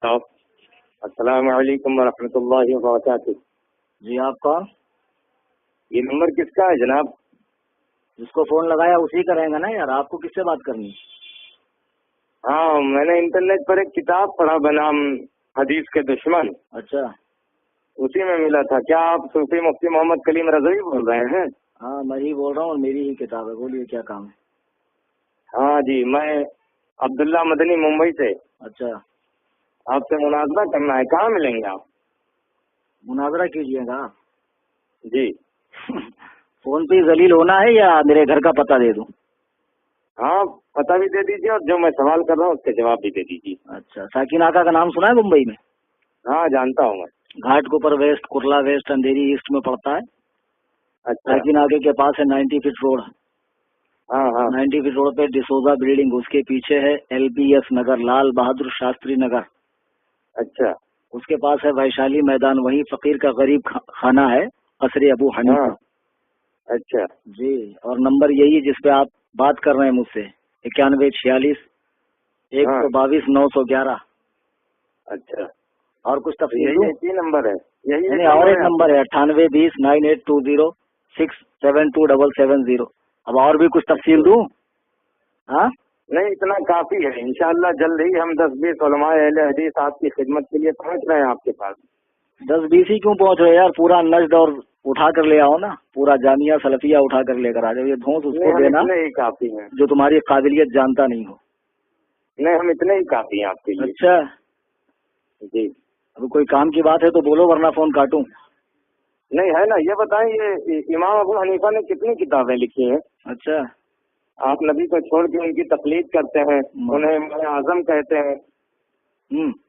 السلام علیکم ورحمۃ اللہ وبرکاتہ. جی آپ کون؟ یہ نمبر کس کا ہے جناب؟ جس کو فون لگایا اسی کا رہے گا نا یار. آپ کو کس سے بات کرنی؟ ہاں میں نے انٹرنیٹ پر ایک کتاب پڑھا بنام حدیث کے دشمن. اچھا اسی میں ملا تھا. کیا آپ صوفی مفتی محمد کلیم رضوی بول رہے ہیں؟ ہاں میں ہی بول رہا ہوں اور میری ہی کتاب ہے. بولیے کیا کام ہے؟ ہاں جی میں عبداللہ مدنی ممبئی سے. اچھا آپ سے مناظرہ کرنا ہے. کہاں ملیں گے آپ؟ مناظرہ کیجیے گا. جی فون پہ ذلیل ہونا ہے یا میرے گھر کا پتہ دے دوں؟ ہاں پتہ بھی دے دیجیے اور جو میں سوال کر رہا ہوں اس کے جواب بھی دے دیجیے. اچھا ساکن آقا کا نام سنا ہے ممبئی میں؟ ہاں جانتا ہوں میں. گھاٹ کے اوپر ویسٹ کرلا ویسٹ اندھیری ایسٹ میں پڑتا ہے. اچھا ساکن آقے کے پاس ہے 90 فٹ روڈ. ہاں ہاں 90 فٹ روڈ پہ ڈسوزا بلڈنگ. اس کے پیچھے ہے LBS نگر, لال بہادر شاستری نگر. اچھا اس کے پاس ہے ویشالی میدان. وہی فقیر کا غریب خانہ ہے قصر ابو حنیفہ. اچھا جی اور نمبر یہی جس پہ آپ بات کر رہے ہیں مجھ سے 9146 122 911. اچھا اور کچھ تفصیل یہی نمبر ہے؟ یہی اور ایک نمبر ہے 9820 9820 67270. اب اور بھی کچھ تفصیل دوں؟ ہاں نہیں اتنا کافی ہے. انشاءاللہ جلد ہی ہم 10-20 علماء اہل حدیث آپ کی خدمت کے لیے پہنچ رہے ہیں آپ کے پاس. 10-20 ہی کیوں پہنچ رہے یار؟ پورا نجد اور اٹھا کر لے آؤ نا. پورا جامعہ سلفیہ اٹھا کر لے کر آ جاؤ. یہ دھونس اس کو دینا اتنے ہی کافی ہیں جو تمہاری قابلیت جانتا نہیں ہو. نہیں ہم اتنے ہی کافی ہیں آپ کے لیے. اچھا جی اب کوئی کام کی بات ہے تو بولو ورنہ فون کاٹوں. نہیں ہے نا. یہ بتائیں یہ امام ابو حنیفہ نے کتنی کتابیں لکھی ہیں؟ اچھا آپ نبی کو چھوڑ کے ان کی تقلید کرتے ہیں, انہیں امام اعظم کہتے ہیں.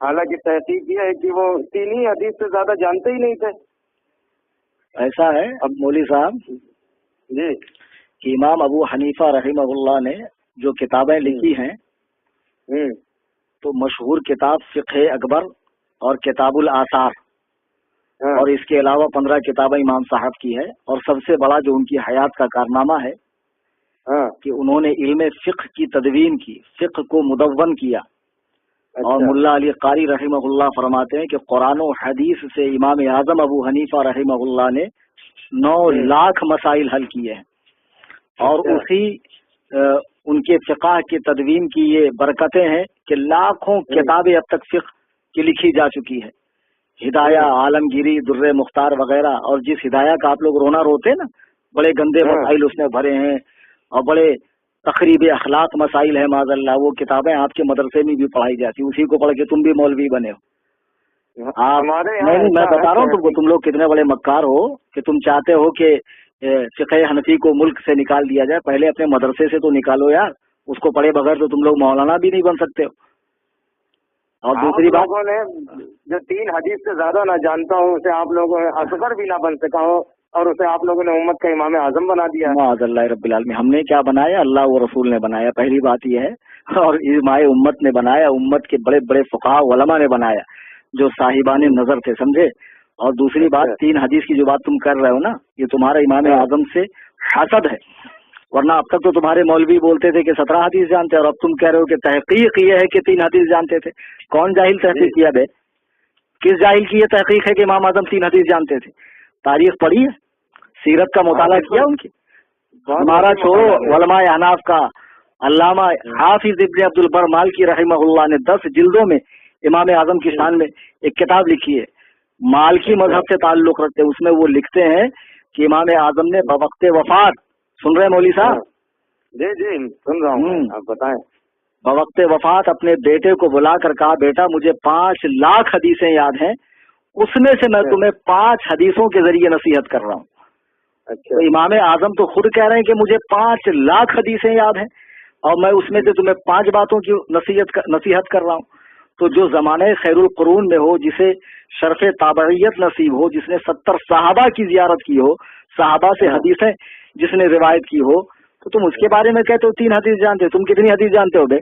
حالانکہ تحقیق یہ ہے کہ وہ 3 ہی حدیث سے زیادہ جانتے ہی نہیں تھے. ایسا ہے اب مولوی صاحب جی کہ امام ابو حنیفہ رحمہ اللہ نے جو کتابیں لکھی ہیں تو مشہور کتاب فقہ اکبر اور کتاب الآثار اور اس کے علاوہ 15 کتابیں امام صاحب کی ہے. اور سب سے بڑا جو ان کی حیات کا کارنامہ ہے کہ انہوں نے علم فقہ کی تدوین کی, فقہ کو مدون کیا. اور ملا علی قاری رحمہ اللہ فرماتے ہیں کہ قرآن و حدیث سے امام اعظم ابو حنیفہ رحمہ اللہ نے 9 لاکھ مسائل حل کیے ہیں. اور اسی ان کے فقہ کی تدوین کی یہ برکتیں ہیں کہ لاکھوں کتابیں اب تک فقہ کی لکھی جا چکی ہے. ہدایہ, عالمگیری, در مختار وغیرہ. اور جس ہدایہ کا آپ لوگ رونا روتے نا, بڑے گندے مسائل اس نے بھرے ہیں اور بڑے تقریب اخلاق مسائل ہے معاذ اللہ. وہ کتابیں آپ کے مدرسے میں بھی پڑھائی جاتی, اسی کو پڑھ کے تم بھی مولوی بنے ہو. میں بتا رہا ہوں تم کو, تم لوگ کتنے بڑے مکار ہو کہ تم چاہتے ہو کہ فقہ حنفی کو ملک سے نکال دیا جائے. پہلے اپنے مدرسے سے تو نکالو یار. اس کو پڑھے بغیر تو تم لوگ مولانا بھی نہیں بن سکتے ہو. اور دوسری بات, لوگوں نے جو 3 حدیث سے زیادہ نہ جانتا ہوں اسے آپ لوگوں نے اصغر بھی نہ بن سکا ہو اور اسے آپ لوگوں نے امت کا امام اعظم بنا دیا. معاذ اللہ رب العالمین. ہم نے کیا بنایا؟ اللہ و رسول نے بنایا. پہلی بات یہ ہے. اور علماء امت نے بنایا, امت کے بڑے بڑے فقہاء علماء نے بنایا جو صاحبان نظر تھے, سمجھے. اور دوسری بات 3 حدیث کی جو بات تم کر رہے ہو نا, یہ تمہارا امام اعظم سے حسد ہے. ورنہ اب تک تو تمہارے مولوی بولتے تھے کہ 17 حدیث جانتے ہیں, اور اب تم کہہ رہے ہو کہ تحقیق یہ ہے کہ 3 حدیث جانتے تھے. کون جاہل تحقیق کیا بے؟ کس جاہل کی یہ تحقیق ہے کہ امام اعظم 3 حدیث جانتے تھے؟ تاریخ پڑھی ہے, سیرت کا مطالعہ کیا ان کی؟ ہمارا چھوڑو, علماء احناف کا علامہ حافظ ابن عبد البر مالکی رحمہ اللہ نے 10 جلدوں میں امام اعظم کی شان میں ایک کتاب لکھی ہے. مالکی مذہب سے تعلق رکھتے ہیں. اس میں وہ لکھتے ہیں کہ امام اعظم نے بوقت وفات, سن رہے ہیں مولوی صاحب؟ جی جی سن رہا ہوں, آپ بتائیں. بوقت وفات اپنے بیٹے کو بلا کر کہا, بیٹا مجھے 5 لاکھ حدیثیں یاد ہیں, اس میں سے میں تمہیں 5 حدیثوں کے ذریعے نصیحت کر رہا ہوں. تو امام اعظم تو خود کہہ رہے ہیں کہ مجھے 5 لاکھ حدیثیں یاد ہیں اور میں اس میں سے تمہیں 5 باتوں کی نصیحت کر رہا ہوں. تو جو زمانہ خیر القرون میں ہو, جسے شرف تابعیت نصیب ہو, جس نے 70 صحابہ کی زیارت کی ہو, صحابہ سے حدیثیں جس نے روایت کی ہو, تو تم اس کے بارے میں کہتے ہو 3 حدیث جانتے ہو. تم کتنی حدیث جانتے ہو بے؟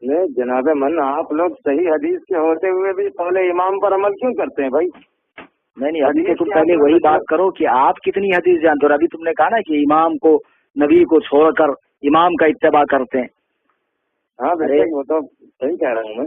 نہیں جناب من, آپ لوگ صحیح حدیث کے ہوتے ہوئے بھی قول امام پر عمل کیوں کرتے ہیں بھائی؟ نہیں ابھی تو تم پہلے وہی بات کرو کہ آپ کتنی حدیث جانتے ہو. اور ابھی تم نے کہا نا کہ امام کو, نبی کو چھوڑ کر امام کا اتباع کرتے ہیں. ہاں وہ تو صحیح کہہ رہا ہوں میں.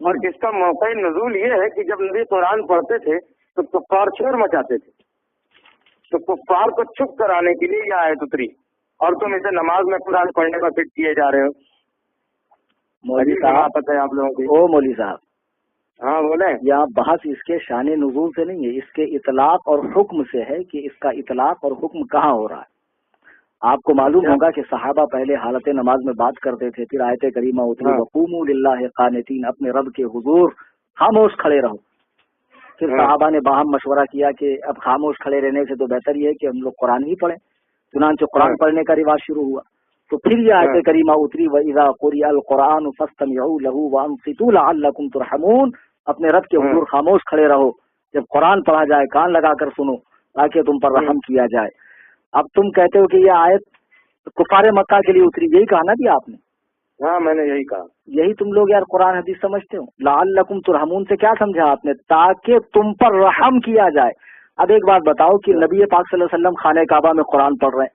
اور اس کا موقع نزول یہ ہے کہ جب نبی قرآن پڑھتے تھے تو کفار شور مچاتے تھے، تو کفار کو چپ کرانے کے لیے یہ آیت اتری، اور تم اسے نماز میں قرآن پڑھنے پر فٹ کیے جا رہے ہو۔ مولوی صاحب پتہ ہے آپ لوگوں کی؟ او مولوی صاحب، ہاں بولیں۔ یہاں بحث اس کے شان نزول سے نہیں ہے، اس کے اطلاق اور حکم سے ہے کہ اس کا اطلاق اور حکم کہاں ہو رہا ہے۔ آپ کو معلوم ہوگا کہ صحابہ پہلے حالت نماز میں بات کرتے تھے، پھر آیت کریمہ اتری وقوموا للہ قانتین، اپنے رب کے حضور خاموش کھڑے رہو۔ پھر صحابہ نے باہم مشورہ کیا کہ اب خاموش کھڑے رہنے سے تو بہتر یہ ہے کہ ہم لوگ قرآن ہی پڑھیں، چنانچہ قرآن پڑھنے کا رواج شروع ہوا۔ تو پھر یہ آیت کریمہ اتری وَإِذَا قُرِئَ الْقُرْآنُ فَاسْتَمِعُوا لَهُ وَأَنصِتُوا لَعَلَّكُمْ تُرْحَمُونَ، اپنے رب کے حضور خاموش کھڑے رہو، جب قرآن پڑھا جائے کان لگا کر سنو تاکہ تم پر رحم کیا جائے۔ اب تم کہتے ہو کہ یہ آیت کفار مکہ کے لیے اتری، یہی کہا نا بھی آپ نے؟ ہاں میں نے یہی کہا۔ یہی تم لوگ یار قرآن حدیث سمجھتے ہو۔ لعلکم ترحمون سے کیا سمجھا آپ نے؟ تاکہ تم پر رحم کیا جائے۔ اب ایک بات بتاؤ کہ نبی پاک صلی اللہ علیہ وسلم خانہ کعبہ میں قرآن پڑھ رہے ہیں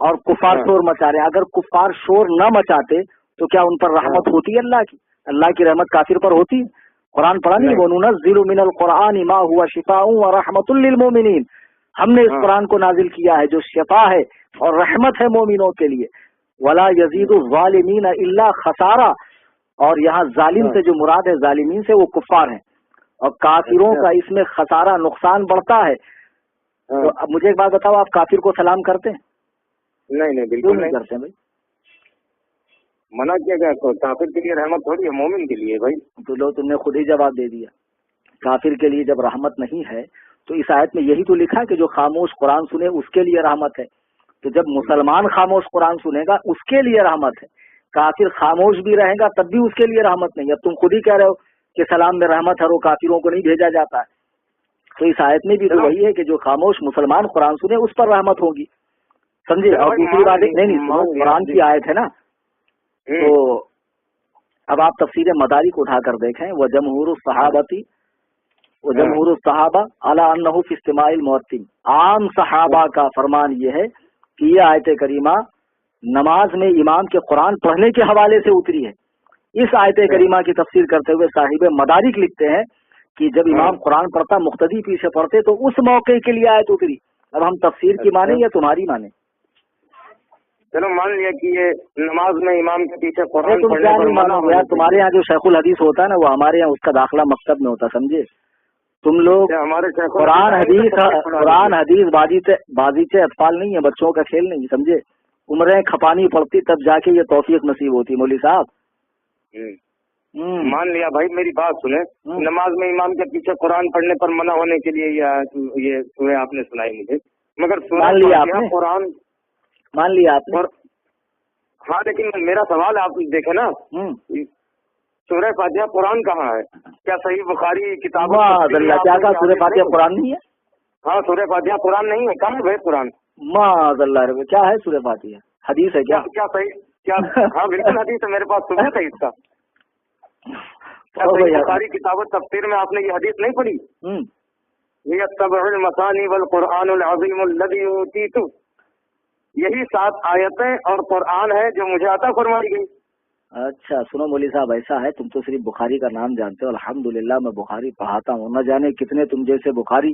اور کفار شور مچا رہے ہیں، اگر کفار شور نہ مچاتے تو کیا ان پر رحمت ہوتی ہے اللہ کی؟ اللہ کی رحمت کافر پر ہوتی ہے؟ قرآن پڑھا نہیں؟ وَنُنَزِّلُ مِنَ الْقُرْآنِ مَا هُوَ شِفَاءٌ وَرَحْمَةٌ لِّلْمُؤْمِنِينَ، ہم نے اس قرآن کو نازل کیا ہے جو شفا ہے اور رحمت ہے مومنوں کے لیے۔ وَلَا يَزِيدُ الظَّالِمِينَ إِلَّا خَسَارًا، اور یہاں ظالم سے جو مراد ہے ظالمین سے وہ کفار ہیں، اور کافروں کا اس میں خسارہ نقصان بڑھتا ہے۔ تو اب مجھے ایک بات بتاؤ، آپ کافر کو سلام کرتے ہیں؟ نہیں بالکل نہیں کرتے بھائی۔ منع کیا گیا، کافر کے لیے رحمت تھوڑی ہے، مومن کے لیے بھائی۔ تو لو تم نے خود ہی جواب دے دیا، کافر کے لیے جب رحمت نہیں ہے تو اس آیت میں یہی تو لکھا کہ جو خاموش قرآن سنے اس کے لیے رحمت ہے۔ تو جب مسلمان خاموش قرآن سنے گا اس کے لیے رحمت ہے، کافر خاموش بھی رہے گا تب بھی اس کے لیے رحمت نہیں۔ اب تم خود ہی کہہ رہے ہو کہ سلام میں رحمت ہے اور کافروں کو نہیں بھیجا جاتا ہے، تو اس آیت میں بھی تو وہی ہے کہ جو خاموش مسلمان قرآن سنے اس پر رحمت ہوگی، سمجھے؟ اور دوسری بات نہیں، قرآن کی آیت ہے نا، تو اب آپ تفسیر مدارک اٹھا کر دیکھیں، وہ جمہور الصحابتی وہ جمہور الصحابہ علی انہ فی استماع المؤذن، عام صحابہ کا فرمان یہ ہے کہ یہ آیت کریمہ نماز میں امام کے قرآن پڑھنے کے حوالے سے اتری ہے۔ اس آیت کریمہ کی تفسیر کرتے ہوئے صاحب مدارک لکھتے ہیں کہ جب امام قرآن پڑھتا مقتدی پیچھے پڑھتے تو اس موقع کے لیے آیت اتری۔ اب ہم تفسیر کی مانیں یا تمہاری مانیں؟ چلو مان لیا کہ یہ نماز میں امام کے پیچھے قرآن تم کیا نہیں مانو یار، تمہارے یہاں جو شیخ الحدیث ہوتا ہے نا وہ ہمارے یہاں اس کا داخلہ مکتب میں ہوتا، سمجھے؟ تم لوگ قرآن حدیث بازیچے اطفال نہیں ہے، بچوں کا کھیل نہیں، سمجھے؟ عمریں کھپانی پڑتی تب جا کے یہ توفیق نصیب ہوتی۔ مولوی صاحب مان لیا بھائی، میری بات سنیں، نماز میں امام کے پیچھے قرآن پڑھنے پر منع ہونے کے لیے یہ سورہ آپ نے سنائی مجھے، مگر مان لیا آپ نے؟ قرآن مان لیا آپ نے؟ ہاں لیکن میرا سوال آپ دیکھیں نا، سورہ فاتحہ قرآن کہاں ہے؟ کیا صحیح بخاری کتاب کیا کہا سورہ فاتحہ قرآن نہیں ہے؟ ہاں سورہ فاتحہ قرآن نہیں ہے، کہاں ہے قرآن؟ معاذ اللہ، کیا ہے سورہ فاتحہ؟ حدیث ہے کیا؟ کیا صحیح کیا؟ ہاں بالکل حدیث ہے، میرے پاس ثبوت ہے اس کا۔ بخاری کتاب تفسیر میں آپ نے یہ حدیث نہیں پڑھی؟ یہ السبع المثانی والقرآن العظیم الذی اوتیت، یہی 7 آیتیں اور قرآن ہے جو مجھے عطا فرمائی گئی۔ اچھا سنو مولوی صاحب، ایسا ہے تم تو صرف بخاری کا نام جانتے ہو، الحمدللہ میں بخاری پڑھاتا ہوں، نہ جانے کتنے تم جیسے بخاری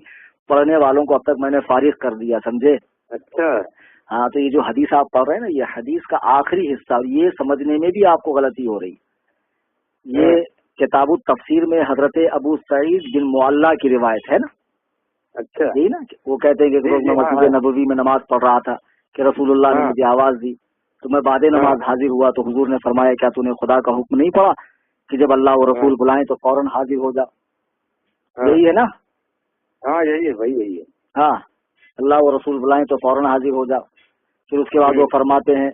پڑھنے والوں کو اب تک میں نے فارغ کر دیا، سمجھے؟ اچھا ہاں، تو یہ جو حدیث آپ پڑھ رہے ہیں نا، یہ حدیث کا آخری حصہ، یہ سمجھنے میں بھی آپ کو غلطی ہو رہی۔ یہ کتاب التفسیر میں حضرت ابو سعید بن معلہ کی روایت ہے نا۔ اچھا یہی نا، وہ کہتے ہیں کہ روز میں مسجد نبوی میں نماز پڑھ رہا تھا کہ رسول اللہ نے مجھے آواز دی تو میں بعد نماز حاضر ہوا تو حضور نے فرمایا کیا تو نے خدا کا حکم نہیں پڑھا کہ جب اللہ و رسول بلائیں تو فوراً حاضر ہو جا؟ یہی ہے نا؟ ہاں یہی ہے بھائی، یہی ہے۔ ہاں، اللہ و رسول بلائیں تو فوراً حاضر ہو جا۔ پھر اس کے بعد وہ فرماتے ہیں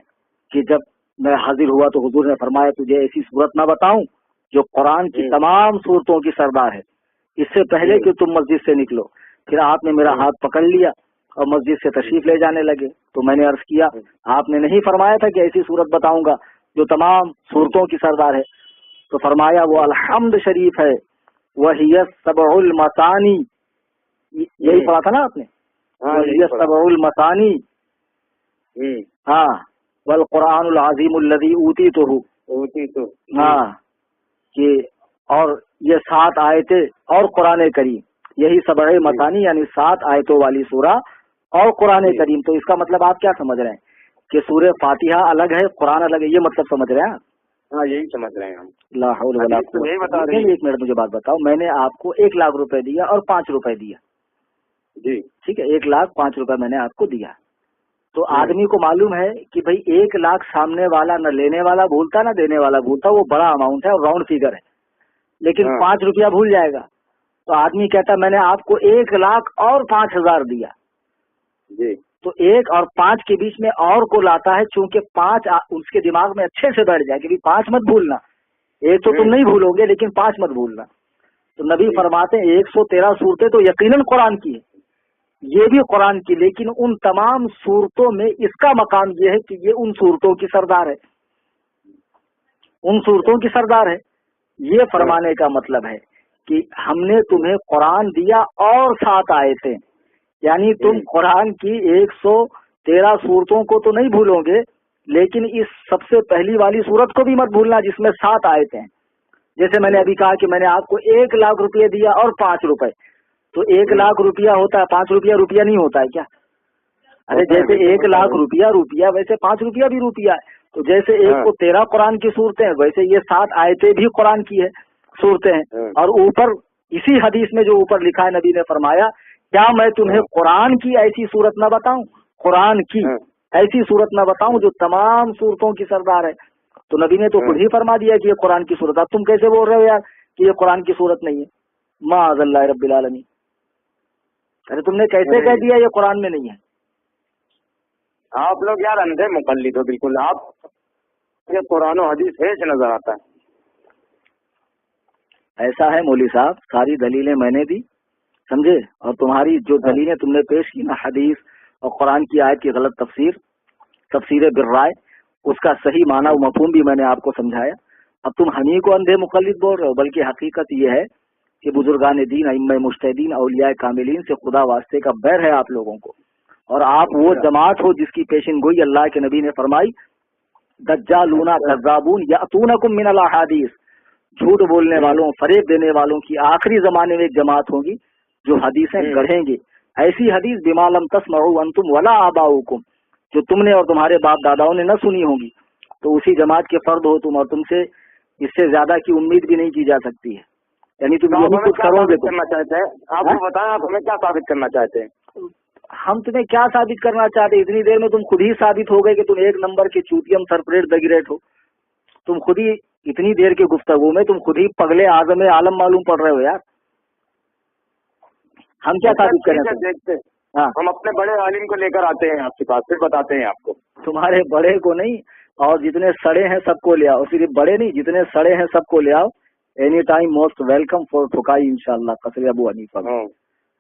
کہ جب میں حاضر ہوا تو حضور نے فرمایا تجھے ایسی صورت نہ بتاؤں جو قرآن کی تمام صورتوں کی سردار ہے، اس سے پہلے کہ تم مسجد سے نکلو۔ پھر آپ نے میرا ہاتھ پکڑ لیا اور مسجد سے تشریف لے جانے لگے تو میں نے عرض کیا آپ نے نہیں فرمایا تھا کہ ایسی صورت بتاؤں گا جو تمام صورتوں کی سردار ہے؟ تو فرمایا وہ الحمد شریف ہے، وہی السبع المثانی، یہی پڑھا تھا نا آپ نے، وہی السبع المثانی، ہاں، والقرآن العظیم الذی اوتیتہ، ہاں، کہ اور یہ 7 آیتیں اور قرآن کریم، یہی 7 مثانی یعنی 7 آیتوں والی سورہ اور قرآن کریم. تو اس کا مطلب آپ کیا سمجھ رہے ہیں کہ سورہ فاتحہ الگ ہے قرآن الگ ہے، یہ مطلب سمجھ رہے ہیں؟ ہاں یہی سمجھ رہے ہیں ہم. لا حول ولا قوت. ایک منٹ مجھے بات بتاؤ، میں نے آپ کو 1 لاکھ روپے دیا اور 5 روپے دیا جی ٹھیک ہے، 1 لاکھ 5 روپے میں نے آپ کو دیا. تو آدمی کو معلوم ہے کہ بھائی 1 لاکھ سامنے والا نہ لینے والا بھولتا نہ دینے والا بھولتا، وہ بڑا اماؤنٹ ہے اور راؤنڈ فگر ہے، لیکن 5 روپیہ بھول جائے گا. تو آدمی کہتا ہے میں نے آپ کو 1 لاکھ اور 5,000 دیا جی. تو 1 اور 5 کے بیچ میں اور کو لاتا ہے، چونکہ 5 اس کے دماغ میں اچھے سے بیٹھ جائے کہ 5 مت بھولنا. 1 تو تم نہیں بھولو گے لیکن 5 مت بھولنا. تو نبی فرماتے ہیں 113 صورتیں تو یقیناً قرآن کی ہے، یہ بھی قرآن کی، لیکن ان تمام صورتوں میں اس کا مقام یہ ہے کہ یہ ان صورتوں کی سردار ہے، ان صورتوں کی سردار ہے. یہ فرمانے کا مطلب ہے کہ ہم نے تمہیں قرآن دیا اور 7 آیتیں، یعنی تم قرآن کی 113 صورتوں کو تو نہیں بھولو گے، لیکن اس سب سے پہلی والی صورت کو بھی مت بھولنا جس میں 7 آیتیں ہیں. جیسے میں نے ابھی کہا کہ میں نے آپ کو 1 لاکھ روپے دیا اور 5 روپے، تو 1 لاکھ روپیہ ہوتا ہے، 5 روپیہ روپیہ نہیں ہوتا ہے کیا؟ ارے جیسے 1 لاکھ روپیہ روپیہ ویسے 5 روپیہ بھی روپیہ ہے. تو جیسے 113 قرآن کی صورتیں ویسے یہ 7 آیتیں بھی قرآن کی ہے صورتیں ہیں. اور اوپر اسی حدیث میں جو اوپر لکھا ہے نبی نے فرمایا کیا میں تمہیں قرآن کی ایسی صورت نہ بتاؤں، قرآن کی ایسی صورت نہ بتاؤں جو تمام صورتوں کی سردار ہے. تو نبی نے تو خود ہی فرما دیا کہ یہ قرآن کی صورت. اب تم کیسے بول رہے ہو یار کہ یہ قرآن کی صورت نہیں ہے؟ معاذ اللہ رب العالمین. ارے تم نے کیسے کہہ دیا یہ قرآن میں نہیں ہے؟ آپ لوگ یار اندھے مقلد ہو بالکل. آپ یہ قرآن و حدیث ہے سے نظر آتا ہے. ایسا ہے مولوی صاحب، ساری دلیلیں میں نے دی سمجھے، اور تمہاری جو دلیلیں تم نے پیش کی نا حدیث اور قرآن کی آیت کی غلط تفسیر بالرائے، اس کا صحیح معنی و مفہوم بھی میں نے آپ کو سمجھایا. اب تم ہمیں کو اندھے مقلد بول رہے ہو، بلکہ حقیقت یہ ہے کہ بزرگان دین، ائمہ مجتہدین، اولیاء کاملین سے خدا واسطے کا بیر ہے آپ لوگوں کو. اور آپ وہ جماعت ہو جس کی پیشن گوئی اللہ کے نبی نے فرمائی دجالون کذابون یاتونکم من الاحادیث، جھوٹ بولنے والوں، فریب دینے والوں کی آخری زمانے میں ایک جماعت ہوگی جو حدیثیں گڑھیں گے. ایسی حدیث بما لم تسمعوا انتم ولا آباؤکم، جو تم نے اور تمہارے باپ داداؤں نے نہ سنی ہوگی. تو اسی جماعت کے فرد ہو تم، اور تم سے اس سے زیادہ کی امید بھی نہیں کی جا سکتی ہے. یعنی تم یہی کچھ کرو گے. آپ کو بتائیں آپ ہمیں کیا ثابت کرنا چاہتے ہیں؟ ہم تمہیں کیا ثابت کرنا چاہتے ہیں؟ اتنی دیر میں تم خود ہی ثابت ہو گئے کہ تم 1 نمبر کے چوتیم سرپریٹ دگریٹ ہو. تم خود ہی اتنی دیر کی گفتگو میں تم خود ہی پگلے اعظم عالم معلوم پڑ رہے ہو یار. ہم کیا ثابت کریں؟ دیکھتے ہم اپنے بڑے عالم کو لے کر آتے ہیں آپ کے پاس، پھر بتاتے ہیں آپ کو. تمہارے بڑے کو نہیں، اور جتنے سڑے ہیں سب کو لے آؤ. صرف بڑے نہیں، جتنے سڑے ہیں سب کو لے آؤ. Any time most welcome for ٹھکائی انشاءاللہ. قصر ابو حنیفہ.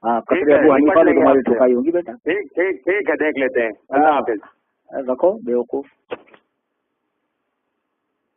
ہاں قصر ابو حنیفہ میں تمہاری ٹھکائی ہوگی بیٹا. ٹھیک ہے دیکھ لیتے ہیں. اللہ حافظ. رکھو بیوقوف.